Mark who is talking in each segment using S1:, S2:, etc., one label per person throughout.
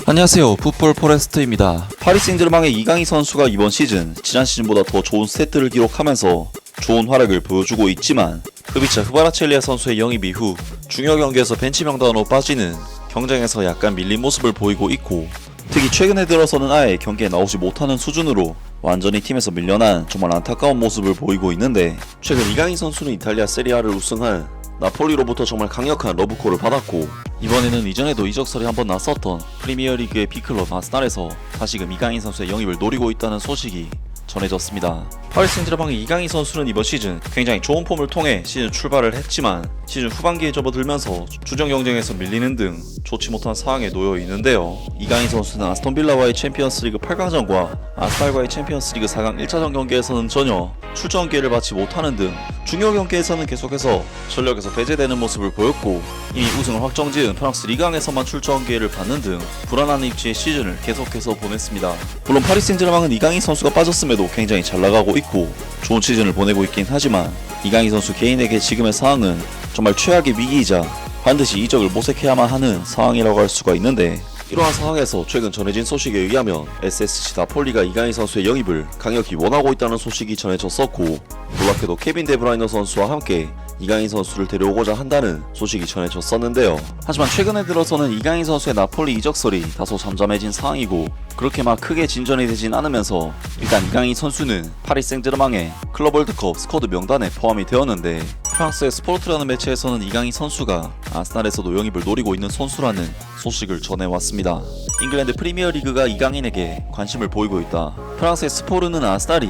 S1: 안녕하세요, 풋볼 포레스트입니다. 파리 생제르맹의 이강인 선수가 이번 시즌 지난 시즌보다 더 좋은 스탯들을 기록하면서 좋은 활약을 보여주고 있지만 크비차 크바라첼리아 선수의 영입 이후 중요 경기에서 벤치 명단으로 빠지는 경쟁에서 약간 밀린 모습을 보이고 있고, 특히 최근에 들어서는 아예 경기에 나오지 못하는 수준으로 완전히 팀에서 밀려난 정말 안타까운 모습을 보이고 있는데, 최근 이강인 선수는 이탈리아 세리아를 우승할 나폴리로부터 정말 강력한 러브콜을 받았고, 이번에는 이전에도 이적설이 한번 났었던 프리미어리그의 B클럽 아스날에서 다시금 이강인 선수의 영입을 노리고 있다는 소식이 전해졌습니다. 파리 생제르맹의 이강인 선수는 이번 시즌 굉장히 좋은 폼을 통해 시즌 출발을 했지만 시즌 후반기에 접어들면서 주전 경쟁에서 밀리는 등 좋지 못한 상황에 놓여 있는데요. 이강인 선수는 아스톤빌라와의 챔피언스리그 8강전과 아스날과의 챔피언스리그 4강 1차전 경기에서는 전혀 출전 기회를 받지 못하는 등 중요 경기에서는 계속해서 전력에서 배제되는 모습을 보였고, 이미 우승을 확정지은 프랑스 리그왕에서만 출전 기회를 받는 등 불안한 입지의 시즌을 계속해서 보냈습니다. 물론 파리 생제르맹은 이강인 선수가 빠졌음에도 굉장히 잘 나가고 있고 좋은 시즌을 보내고 있긴 하지만, 이강인 선수 개인에게 지금의 상황은 정말 최악의 위기이자 반드시 이적을 모색해야만 하는 상황이라고 할 수가 있는데, 이러한 상황에서 최근 전해진 소식에 의하면 SSC 나폴리가 이강인 선수의 영입을 강력히 원하고 있다는 소식이 전해졌었고, 놀랍게도 케빈 데브라이너 선수와 함께 이강인 선수를 데려오고자 한다는 소식이 전해졌었는데요. 하지만 최근에 들어서는 이강인 선수의 나폴리 이적설이 다소 잠잠해진 상황이고, 그렇게 막 크게 진전이 되진 않으면서 일단 이강인 선수는 파리 생제르맹의 클럽 월드컵 스쿼드 명단에 포함이 되었는데, 프랑스의 스포르트라는 매체에서는 이강인 선수가 아스날에서도 영입을 노리고 있는 선수라는 소식을 전해왔습니다. 잉글랜드 프리미어리그가 이강인에게 관심을 보이고 있다. 프랑스의 스포르는 아스날이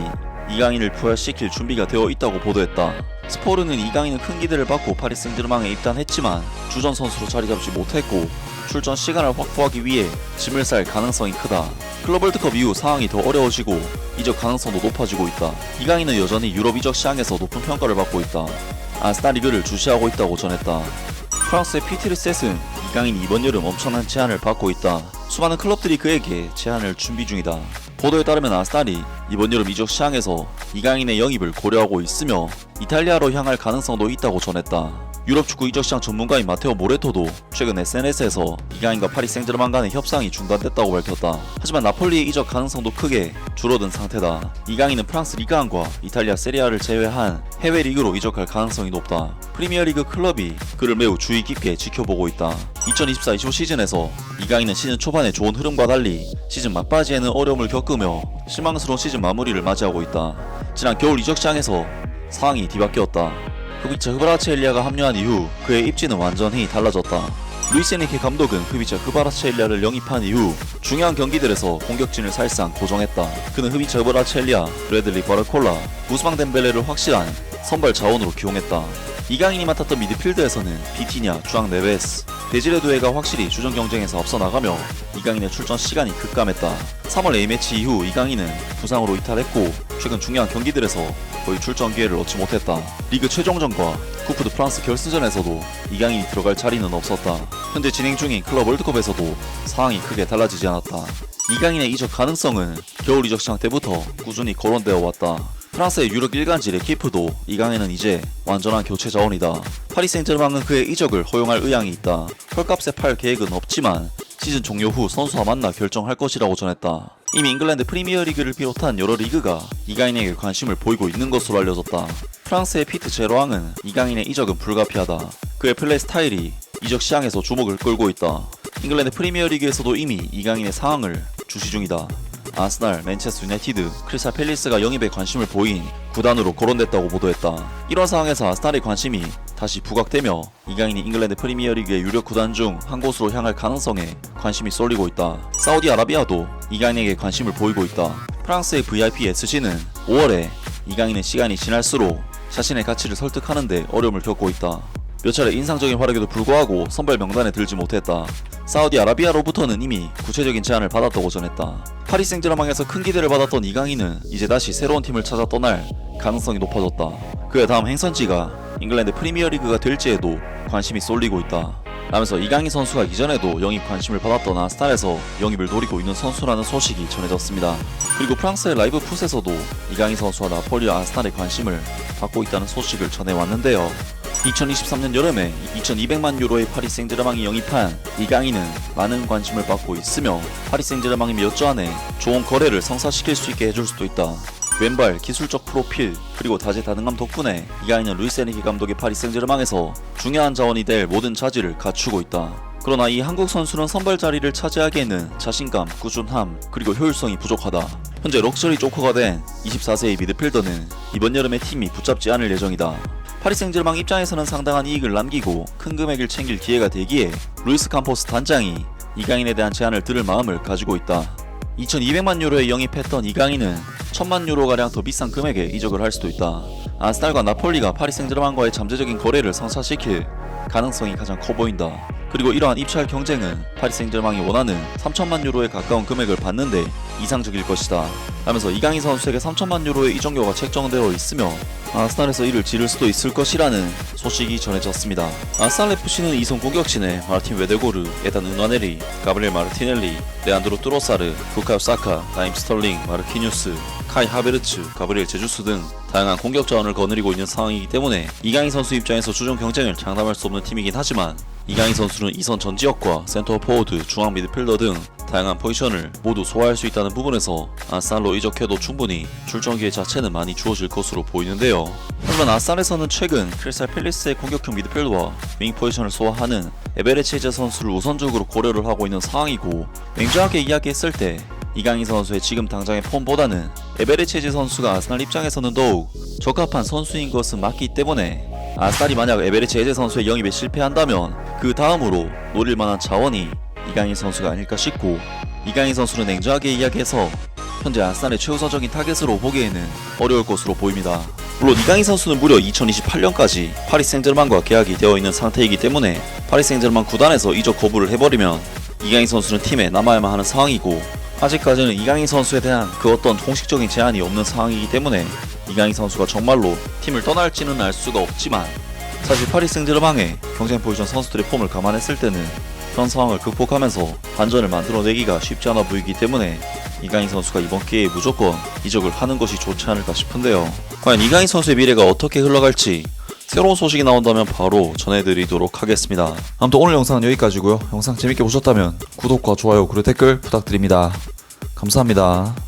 S1: 이강인을 부활시킬 준비가 되어 있다고 보도했다. 스포르는 이강인은 큰 기대를 받고 파리 생제르맹에 입단했지만 주전 선수로 자리 잡지 못했고 출전 시간을 확보하기 위해 짐을 쌀 가능성이 크다. 클럽 월드컵 이후 상황이 더 어려워지고 이적 가능성도 높아지고 있다. 이강인은 여전히 유럽 이적 시장에서 높은 평가를 받고 있다. 아스날 리그를 주시하고 있다고 전했다. 프랑스의 피티르셋은 이강인이 이번 여름 엄청난 제안을 받고 있다. 수많은 클럽들이 그에게 제안을 준비 중이다. 보도에 따르면 아스날이 이번 여름 이적 시장에서 이강인의 영입을 고려하고 있으며 이탈리아로 향할 가능성도 있다고 전했다. 유럽 축구 이적 시장 전문가인 마테오 모레토도 최근 SNS에서 이강인과 파리 생제르맹 간의 협상이 중단됐다고 밝혔다. 하지만 나폴리의 이적 가능성도 크게 줄어든 상태다. 이강인은 프랑스 리그왕과 이탈리아 세리아를 제외한 해외 리그로 이적할 가능성이 높다. 프리미어리그 클럽이 그를 매우 주의 깊게 지켜보고 있다. 2024-25 시즌에서 이강인은 시즌 초반에 좋은 흐름과 달리 시즌 막바지에는 어려움을 겪으며 실망스러운 시즌 마무리를 맞이하고 있다. 지난 겨울 이적 시장에서 상황이 뒤바뀌었다. 크비차 크바라첼리아가 합류한 이후 그의 입지는 완전히 달라졌다. 루이스 에니케 감독은 크비차 크바라첼리아를 영입한 이후 중요한 경기들에서 공격진을 사실상 고정했다. 그는 크비차 크바라첼리아, 브래들리 바르콜라, 우스망 덴벨레를 확실한 선발 자원으로 기용했다. 이강인이 맡았던 미드필드에서는 비티냐, 주앙 네베스, 데지레 두에가 확실히 주전 경쟁에서 앞서 나가며 이강인의 출전 시간이 급감했다. 3월 A매치 이후 이강인은 부상으로 이탈했고 최근 중요한 경기들에서 거의 출전 기회를 얻지 못했다. 리그 최종전과 쿠프 드 프랑스 결승전에서도 이강인이 들어갈 자리는 없었다. 현재 진행 중인 클럽 월드컵에서도 상황이 크게 달라지지 않았다. 이강인의 이적 가능성은 겨울 이적 시장 때부터 꾸준히 거론되어 왔다. 프랑스의 유럽 일간지 레키프도 이강인은 이제 완전한 교체 자원이다. 파리 생제르맹은 그의 이적을 허용할 의향이 있다. 헐값에 팔 계획은 없지만 시즌 종료 후 선수와 만나 결정할 것이라고 전했다. 이미 잉글랜드 프리미어리그를 비롯한 여러 리그가 이강인에게 관심을 보이고 있는 것으로 알려졌다. 프랑스의 피트 제로앙은 이강인의 이적은 불가피하다. 그의 플레이 스타일이 이적 시장에서 주목을 끌고 있다. 잉글랜드 프리미어리그에서도 이미 이강인의 상황을 주시 중이다. 아스날, 맨체스터 유나이티드, 크리스탈 팰리스가 영입에 관심을 보인 구단으로 거론됐다고 보도했다. 이런 상황에서 아스날의 관심이 다시 부각되며 이강인이 잉글랜드 프리미어리그의 유력 구단 중 한 곳으로 향할 가능성에 관심이 쏠리고 있다. 사우디아라비아도 이강인에게 관심을 보이고 있다. 프랑스의 VIP SG는 5월에 이강인의 시간이 지날수록 자신의 가치를 설득하는데 어려움을 겪고 있다. 몇 차례 인상적인 활약에도 불구하고 선발 명단에 들지 못했다. 사우디아라비아로부터는 이미 구체적인 제안을 받았다고 전했다. 파리 생제르맹에서 큰 기대를 받았던 이강인은 이제 다시 새로운 팀을 찾아 떠날 가능성이 높아졌다. 그의 다음 행선지가 잉글랜드 프리미어리그가 될지에도 관심이 쏠리고 있다. 라면서 이강인 선수가 이전에도 영입 관심을 받았던 아스날에서 영입을 노리고 있는 선수라는 소식이 전해졌습니다. 그리고 프랑스의 라이브 풋에서도 이강인 선수와 나폴리와 아스날의 관심을 받고 있다는 소식을 전해왔는데요. 2023년 여름에 2200만 유로의 파리 생제르맹이 영입한 이강인은 많은 관심을 받고 있으며 파리 생제르맹이 몇 주 안에 좋은 거래를 성사시킬 수 있게 해줄 수도 있다. 왼발, 기술적 프로필, 그리고 다재다능함 덕분에 이강인은 루이스 에니게 감독의 파리 생제르맹에서 중요한 자원이 될 모든 자질을 갖추고 있다. 그러나 이 한국 선수는 선발 자리를 차지하기에는 자신감, 꾸준함, 그리고 효율성이 부족하다. 현재 럭셔리 조커가 된 24세의 미드필더는 이번 여름에 팀이 붙잡지 않을 예정이다. 파리 생제르맹 입장에서는 상당한 이익을 남기고 큰 금액을 챙길 기회가 되기에 루이스 캄포스 단장이 이강인에 대한 제안을 들을 마음을 가지고 있다. 2200만 유로에 영입했던 이강인은 1000만 유로가량 더 비싼 금액에 이적을 할 수도 있다. 아스날과 나폴리가 파리 생제르맹과의 잠재적인 거래를 성사시킬 가능성이 가장 커 보인다. 그리고 이러한 입찰 경쟁은 파리 생제르맹이 원하는 3천만 유로에 가까운 금액을 받는데 이상적일 것이다. 하면서 이강인 선수에게 3천만 유로의 이적료가 책정되어 있으며 아스날에서 이를 지를 수도 있을 것이라는 소식이 전해졌습니다. 아스날 FC는 이선 공격진에 마르틴 웨데고르, 에단 은와네리, 가브리엘 마르티넬리, 레안드로 뚜로사르, 부카요 사카, 라임 스털링, 마르키뉴스, 카이 하베르츠, 가브리엘 제주스 등 다양한 공격 자원을 거느리고 있는 상황이기 때문에 이강인 선수 입장에서 주전 경쟁을 장담할 수 없는 팀이긴 하지만 이강인 선수는 이선 전 지역과 센터 포워드, 중앙 미드필더 등 다양한 포지션을 모두 소화할 수 있다는 부분에서 아스날로 이적해도 충분히 출전 기회 자체는 많이 주어질 것으로 보이는데요. 하지만 아스날에서는 최근 크리스탈 팰리스의 공격형 미드필더와 윙 포지션을 소화하는 에베레치에제 선수를 우선적으로 고려를 하고 있는 상황이고, 냉정하게 이야기했을 때 이강인 선수의 지금 당장의 폼보다는 에베레치에제 선수가 아스날 입장에서는 더욱 적합한 선수인 것은 맞기 때문에 아스날이 만약 에베레치에제 선수의 영입에 실패한다면 그 다음으로 노릴 만한 자원이 이강인 선수가 아닐까 싶고, 이강인 선수는 냉정하게 이야기해서 현재 아스날의 최우선적인 타겟으로 보기에는 어려울 것으로 보입니다. 물론 이강인 선수는 무려 2028년까지 파리 생제르맹과 계약이 되어 있는 상태이기 때문에 파리 생제르맹 구단에서 이적 거부를 해버리면 이강인 선수는 팀에 남아야만 하는 상황이고, 아직까지는 이강인 선수에 대한 그 어떤 공식적인 제한이 없는 상황이기 때문에 이강인 선수가 정말로 팀을 떠날지는 알 수가 없지만, 사실 파리 생제르맹의 경쟁 포지션 선수들의 폼을 감안했을 때는 현 상황을 극복하면서 반전을 만들어내기가 쉽지 않아 보이기 때문에 이강인 선수가 이번 기회에 무조건 이적을 하는 것이 좋지 않을까 싶은데요. 과연 이강인 선수의 미래가 어떻게 흘러갈지 새로운 소식이 나온다면 바로 전해드리도록 하겠습니다. 아무튼 오늘 영상은 여기까지고요. 영상 재밌게 보셨다면 구독과 좋아요 그리고 댓글 부탁드립니다. 감사합니다.